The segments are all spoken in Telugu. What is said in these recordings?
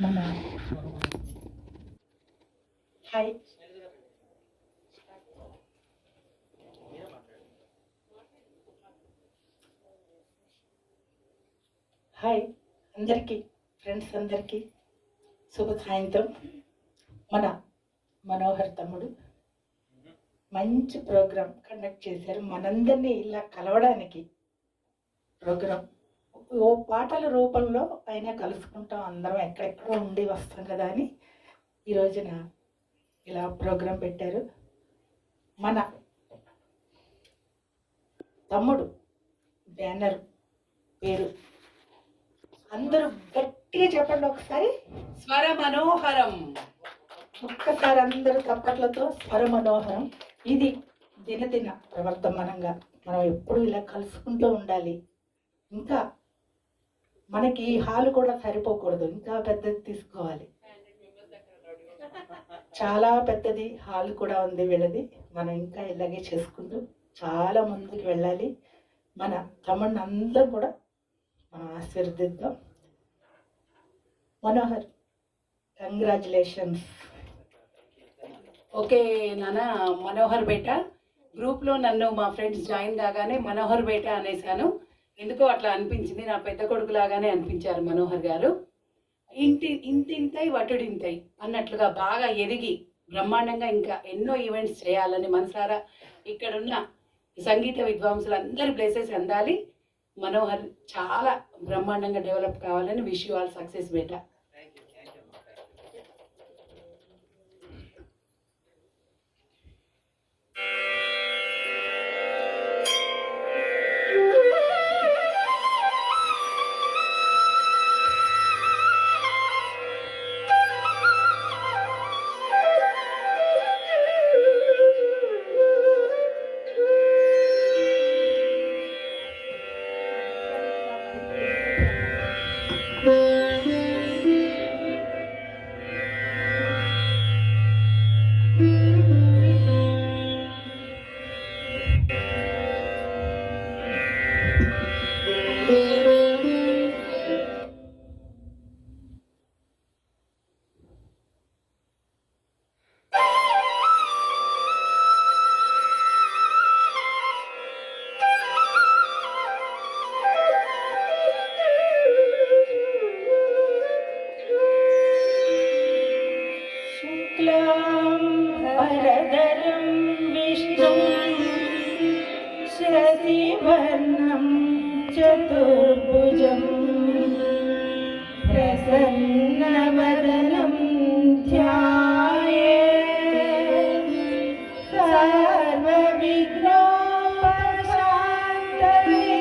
మన హాయ్ హాయ్ అందరికీ ఫ్రెండ్స్ అందరికీ శుభ సాయంత్రం. మన మనోహర్ తమ్ముడు మంచి ప్రోగ్రాం కండక్ట్ చేశారు. మనందరినీ ఇలా కలవడానికి ప్రోగ్రాం ఓ పాటల రూపంలో అయినా కలుసుకుంటాం. అందరం ఎక్కడెక్కడో ఉండి వస్తాం కదా అని ఈ రోజున ఇలా ప్రోగ్రాం పెట్టారు. మన తమ్ముడు బ్యానర్ పేరు అందరూ గట్టిగా చెప్పండి ఒకసారి. స్వర మనోహరం. ఒక్కసారి అందరూ తప్పట్లతో స్వర మనోహరం. ఇది దినదిన ప్రవర్తమానంగా మనం ఎప్పుడు ఇలా కలుసుకుంటూ ఉండాలి. ఇంకా మనకి ఈ హాల్ కూడా సరిపోకూడదు, ఇంకా పెద్దది తీసుకోవాలి. చాలా పెద్దది హాల్ కూడా ఉంది వీళ్ళది. మనం ఇంకా ఇలాగే చేసుకుంటూ చాలా ముందుకు వెళ్ళాలి. మన తమ్ముడిని అందరం కూడా మనం ఆశీర్వదిద్దాం. మనోహర్, కంగ్రాచులేషన్స్. ఓకే నాన్న, మనోహర్ బేట గ్రూప్లో నన్ను మా ఫ్రెండ్స్ జాయిన్ కాగానే మనోహర్ బేట అనేసాను. ఎందుకో అట్లా అనిపించింది. నా పెద్ద కొడుకు లాగానే అనిపించారు మనోహర్ గారు. ఇంతింతై వటుడింతై అన్నట్లుగా బాగా ఎదిగి బ్రహ్మాండంగా ఇంకా ఎన్నో ఈవెంట్స్ చేయాలని మనసారా ఇక్కడున్న సంగీత విద్వాంసులందరి ప్లేసెస్ అందాలి. మనోహర్ చాలా బ్రహ్మాండంగా డెవలప్ కావాలని విష్ యూ ఆల్ సక్సెస్ బేట. వరదరం విష్ణుం శశివర్ణం చతుర్భుజం ప్రసన్నవదనం ధ్యాయేత్ సర్వవిఘ్నోపశాంతయే.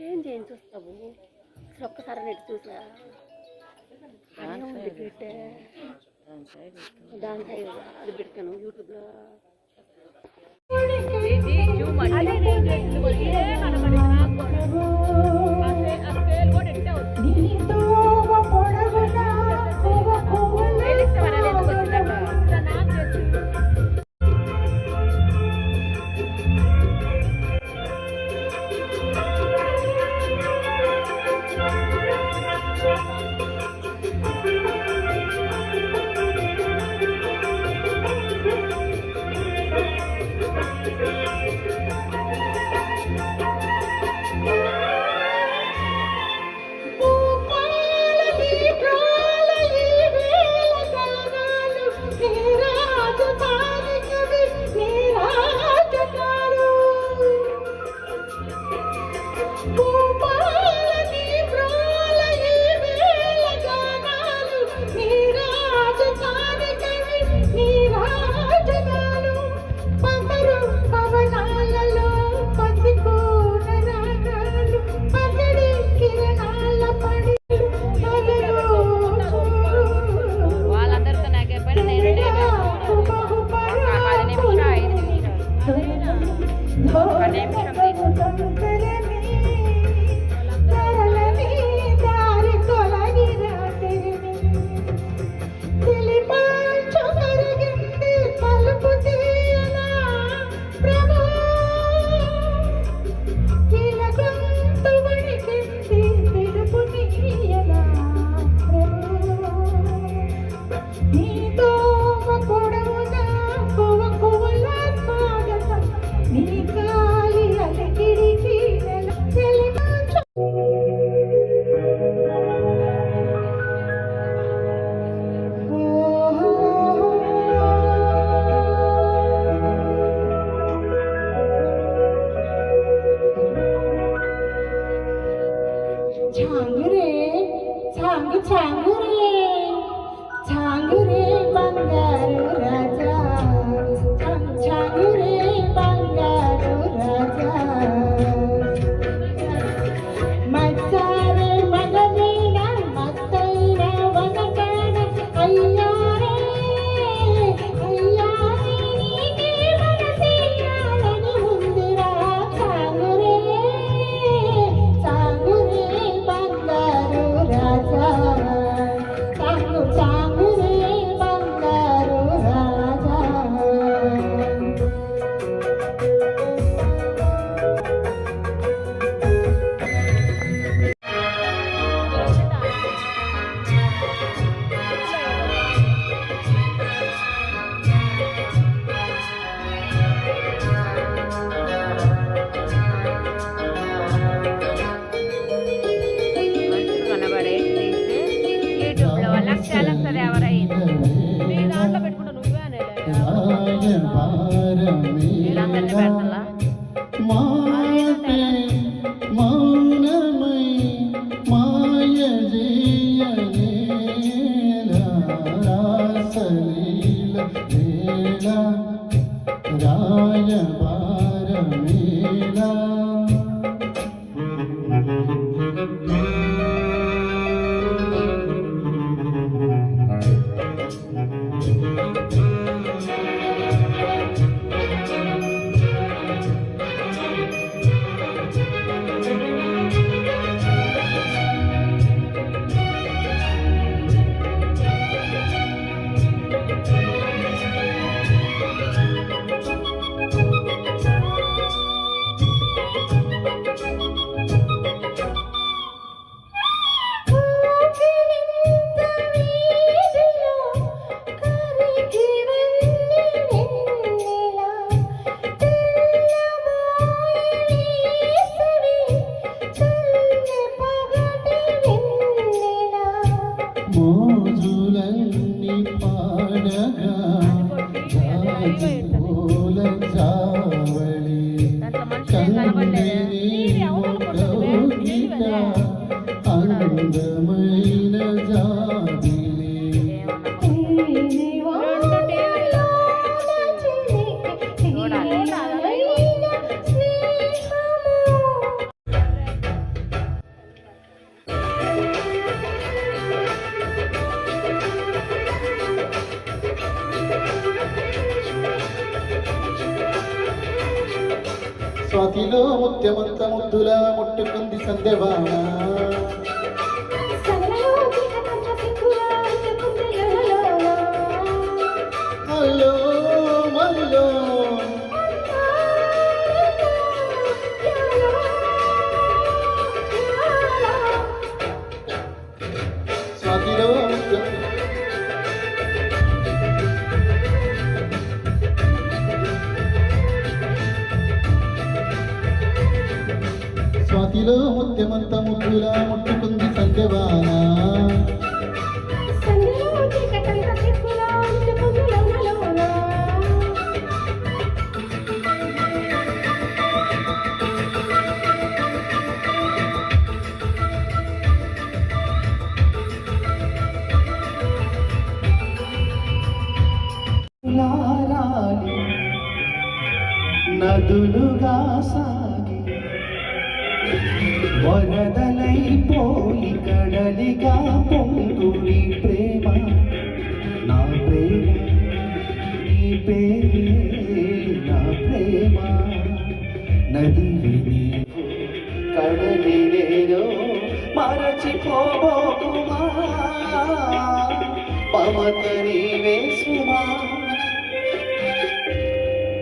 ఏం చేయండి చూస్తావు ఒక్కసారి నెట్ చూసా దాని సైడ్ అది పెడతాను యూట్యూబ్లో. తొంతరని తరలని దారి తొలగిన తెరిమి తెలిపాచు కరిగింది తలుపు తీయనా ప్రభు ఇలా గొంతు వణికింది పిలుపు నీయనా ప్రభు నీతో పొడవునా కువ కువల స్వాగతం నీ కాలి అలికిడికి తెలిపాచు ఛాంగురే ఛాంగు ఛాంగురే ఛాంగురే బంగారు రాజా ఛాంగు ఛాంగురే బంగారు రాజా మచ్చారే మగవీణ మత్తైన వనగాన అయ్యారే అయ్యారే నీకే మనసేయాలని ఉందిరా ఛాంగురే ఛాంగురే బంగారు రాజా ఛాంగు ఛాంగురే బంగారు రాజా మనుషులు కనబడే తీస్తే యూట్యూబ్లో లక్షలు వస్తుంది ఎవరైనా నీ దాంట్లో పెట్టుకుంటా నువ్వే వీళ్ళందరినీ పెడతా మౌనమై మాయ రాసలీల రాయబారమేలా మోజులన్నీ పాడగా పూల జావళి కందిని కౌగిట అందమైన జాబిలి స్వాతిలో ముత్యమంత ముద్దులా ముట్టుకుంది సంధ్యవాన అల్లో మల్లో స్వాతిలో స్వాతిలో ముత్యమంత ముద్దులా ముట్టుకుంది సంధ్యవాన లాలాలి నదులుగా సాగి వరదలైపోయి కడలిగా పొందుని ప్రేమ నా ప్రేమ నీ పేరే నా ప్రేమ నది విని పడని నేను మరచిపోబోకుమా మమత నీవే సుమా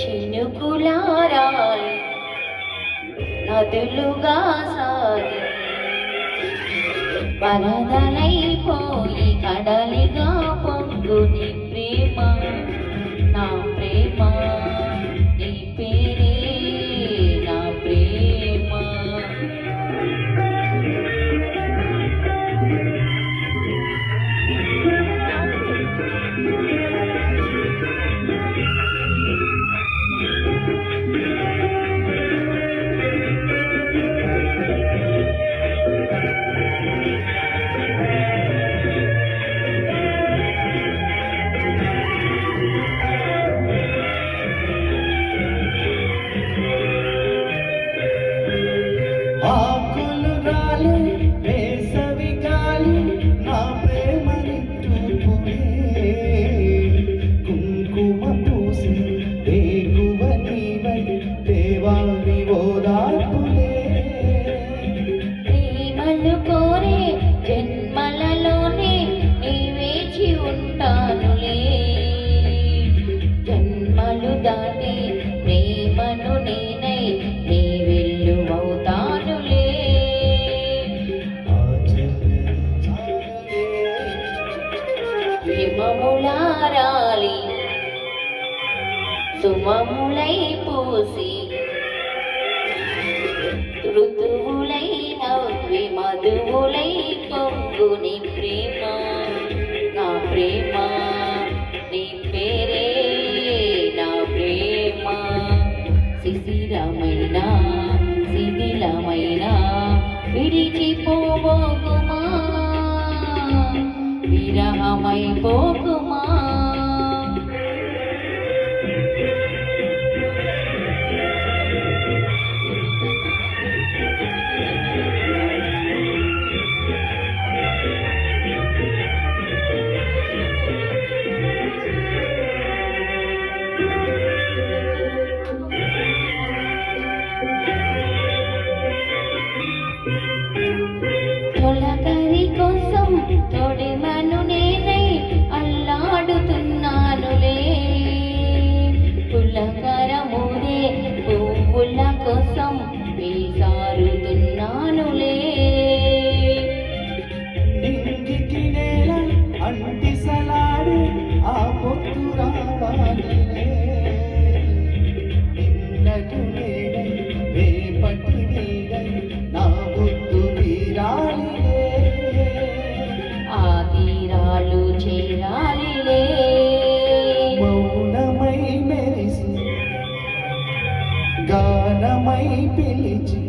చినుకులారాలి నదులుగా సాగి వరదలైపోయి కడలిగా పొంగుని ప్రేమ నా ప్రేమ నీ పేరే నా ప్రేమ ఆకులు రాలి వేసవి గాలి నా ప్రేమ నిట్టుకునే కుంకుమ పూసి వేగువ నీవై దేవాని ఓదార్పులే ప్రేమలు కోరే జన్మలలోనే నీ వేచి ఉంటానులే జన్మలు దాటి ప్రేమను నేనై నీ వెల్లువవుతానులే హిమములారాలి సుమములై పూసి ఋతువులై నవ్వి మధువులై పొంగుని ప్రేమ నా ప్రేమ నీ పేరే నా ప్రేమ శిశిరమైన శిథిలమైన విడిచిపోబోకుమా విరహమైపోకుమా తొలకరి కోసం తొడిమను నేనై అల్లాడుతున్నానులే పులకరముదే పువ్వుల కోసం వేసారుతున్నానులే నింగికి నేల అంటిసలాడి ఆ పొత్తు రావాలిలే నిన్నటి నేడై రేపటి నీడై నా బుద్ధు తీరాలిలే ఆ తీరాలు చేరాలిలే మౌనమై మెరిసి గానమై పిలిచి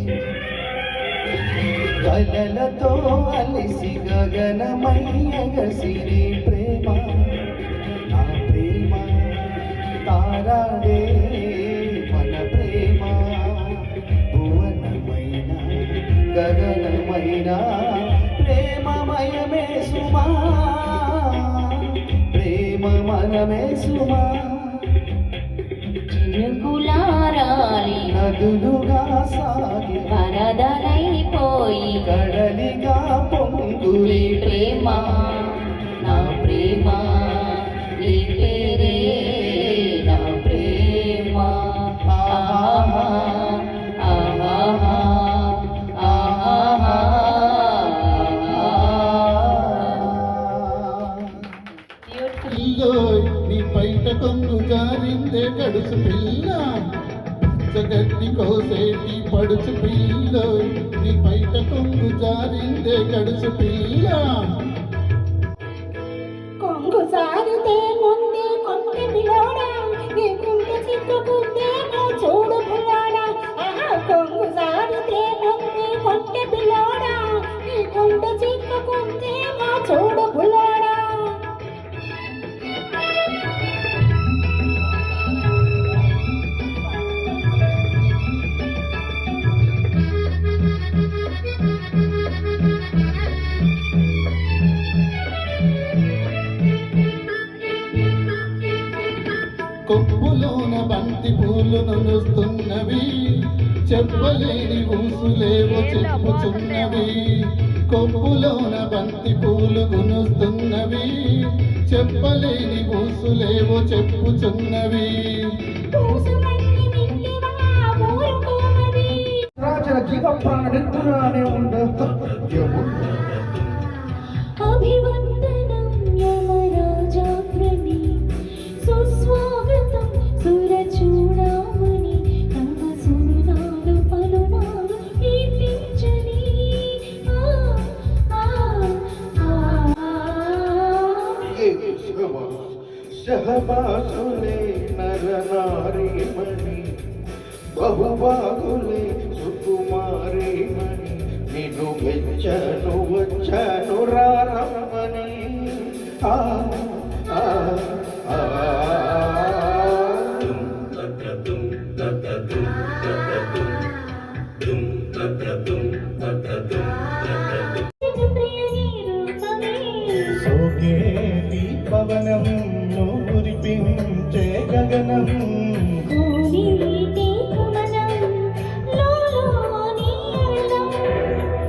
కలలతో అలిసి గగనమై ఎగసిరి ప్రేమ నా ప్రేమ తారాడే మన ప్రేమ భువనమైన గగనమైన ప్రేమమయమే సుమా ప్రేమ మనమే సుమా చినుకులారాలి నదులుగా సాగి వరదలైపోయి కడలిగా పొంగులి నీ ప్రేమ నా ప్రేమ నీ పేరే నా ప్రేమ ఆహా ఆహా ఆహా పిల్లో నీ బయట కొంగు జారిందే గడుసు పిల్ల జగత్తి కోసేటి పడుచు పిల్లో నీ బయట కొంగు జారిందే గడుసు పిల్ల కొంగు సారితే ముందే కొంటె పిలోడా నీ కుంట చిక్కుకుందేమో చూడు పిల్లాడా కొంగు సారితే ముందే కొంటె పిల్లోడా నీ కుంట చిక్కుకుందేమో చూడు పిల్లోడా కొప్పులోన బంతి పూలు నలుస్తున్నవి చెప్పలేని ఊసులేవో చెప్పుచున్నవి, కొప్పులోన బంతి పూలు గునుస్తున్నవి, చెప్పలేని ఊసులేవో చెప్పుచున్నవి. రాజన జీవ ప్రాణ నిర్గుణానే ఉండదు. అభివందనం యమరాజాగ్రని, సుస్వాగతం సురచూడామణి, తమ సునాలు పలునాలు కీర్తించని. సహవాసులే నరనారీమణి, బహుబాగులే సుకుమారీమణి, నిన్ను మెచ్చను వచ్చను రారమ్మని. ఆ ఆ ఆ సోగేటి పవనం నూరిపించే గగనం,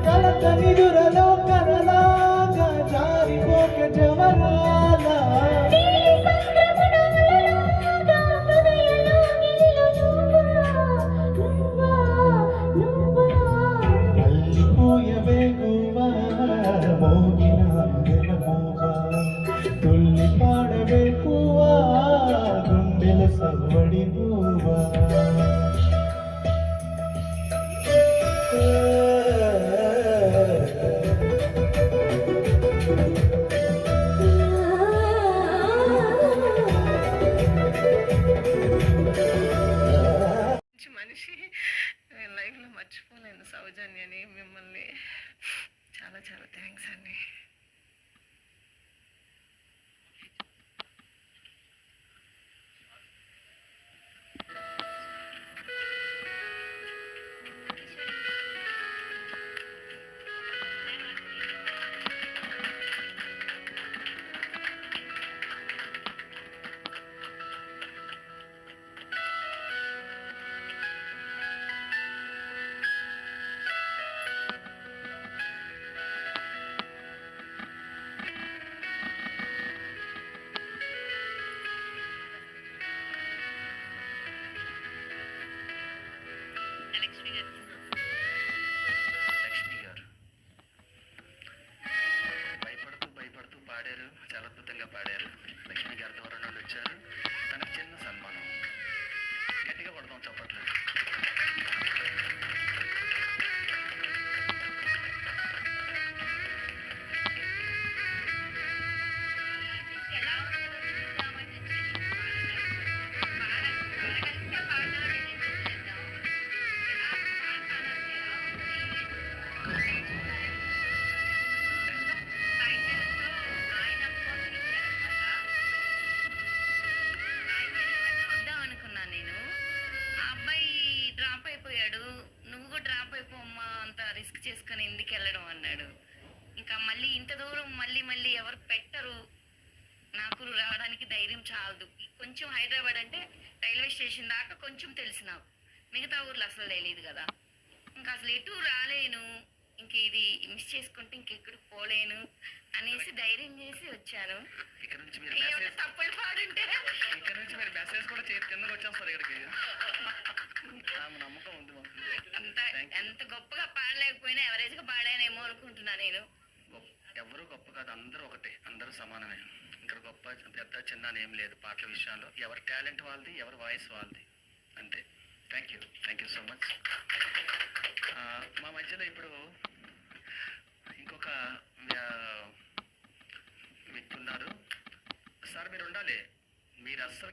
కలత నిదురలో కరలాగా జారిపోక జవరాల. అల్లిపోయవే గువ్వా, మోగిన అందెలమోవా, తుల్లి పాడవే పువ్వా, గుండెల సవ్వడి పువ్వా. మంచి మనిషి, లైఫ్లో మర్చిపోలేను సౌజన్యని. మిమ్మల్ని చాలా చాలా థ్యాంక్స్ అండి. లక్ష్మి గారు భయపడుతూ భయపడుతూ పాడారు, చాలా అద్భుతంగా పాడారు. లక్ష్మి గారి ద్వారా నుండి వచ్చారు, తనకు చిన్న సన్మానం. గట్టిగా పడతాం చప్పట్లు. అనుకున్నాను నేను. ఆ అబ్బాయి డ్రాప్ అయిపోయాడు, నువ్వు కూడా డ్రాప్ అయిపోమ్మా, అంత రిస్క్ చేసుకుని ఎందుకు వెళ్ళడం అన్నాడు. ఇంకా మళ్ళీ ఇంత దూరం మళ్ళీ మళ్ళీ ఎవరు పెట్టరు, నాకు రావడానికి ధైర్యం చాలదు. కొంచెం హైదరాబాద్ అంటే రైల్వే స్టేషన్ దాకా కొంచెం తెలిసి నాకు, మిగతా ఊర్లో అసలు తెలియదు కదా. ఇంకా అసలు ఎటు రాలేను, ఇంక ఇది మిస్ చేసుకుంటే ఇంకెక్కడికి పోలేను అనేసి ధైర్యం చేసి వచ్చాను. ఇక్కడ నుంచి మీరు ఏమైనా తప్పులు పాడుంటే ఇక్కడ నుంచి మీరు మెసేజ్ కూడా చేతి కిందకు వచ్చేస్తారు ఇక్కడికి. నమ్మకం ఉంది మాకు. అంత ఎంత గొప్పగా పాడలేకపోయినా ఎవరేజ్ గా పాడానేమో అనుకుంటున్నా నేను. ఎవరు గొప్ప కాదు, అందరూ ఒకటే, అందరూ సమానమే. ఇక్కడ గొప్ప పెద్ద చిన్న అని ఏం లేదు పాటల విషయంలో. ఎవరి టాలెంట్ వాళ్ళది, ఎవరి వాయిస్ వాళ్ళది, అంతే. Thank you so much. మా మధ్యలో ఇప్పుడు ఇంకొక వ్యక్తి ఉన్నారు. సార్ మీరు ఉండాలి, మీరు అస్సలు